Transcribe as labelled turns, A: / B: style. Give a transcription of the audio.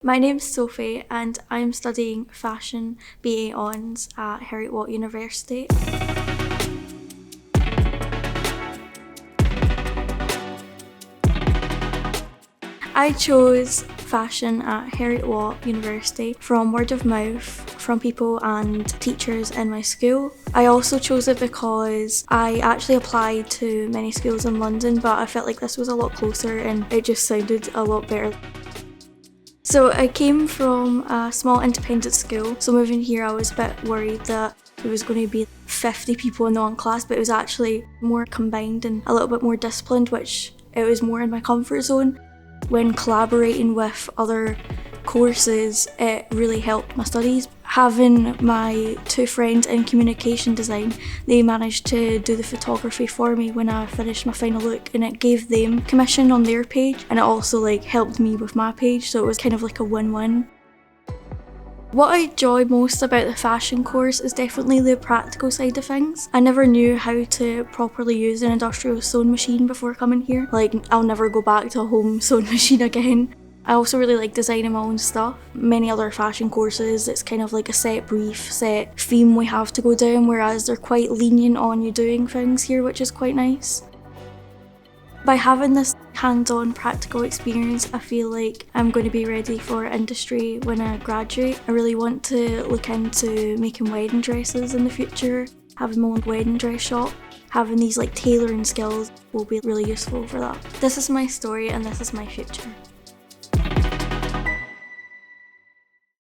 A: My name's Sophie and I'm studying Fashion BA Hons at Heriot-Watt University. I chose fashion at Heriot-Watt University from word of mouth from people and teachers in my school. I also chose it because I actually applied to many schools in London, but I felt like this was a lot closer and it just sounded a lot better. So I came from a small independent school, so moving here I was a bit worried that there was going to be 50 people in the one class, but it was actually more combined and a little bit more disciplined, which it was more in my comfort zone. When collaborating with other courses, it really helped my studies. Having my two friends in communication design, they managed to do the photography for me when I finished my final look, and it gave them commission on their page, and it also helped me with my page, so it was kind of like a win-win. What I enjoy most about the fashion course is definitely the practical side of things. I never knew how to properly use an industrial sewing machine before coming here. I'll never go back to a home sewing machine again. I also really like designing my own stuff. Many other fashion courses, it's kind of like a set brief, set theme we have to go down, whereas they're quite lenient on you doing things here, which is quite nice. By having this hands-on practical experience, I feel like I'm going to be ready for industry when I graduate. I really want to look into making wedding dresses in the future, having my own wedding dress shop. Having these tailoring skills will be really useful for that. This is my story and this is my future.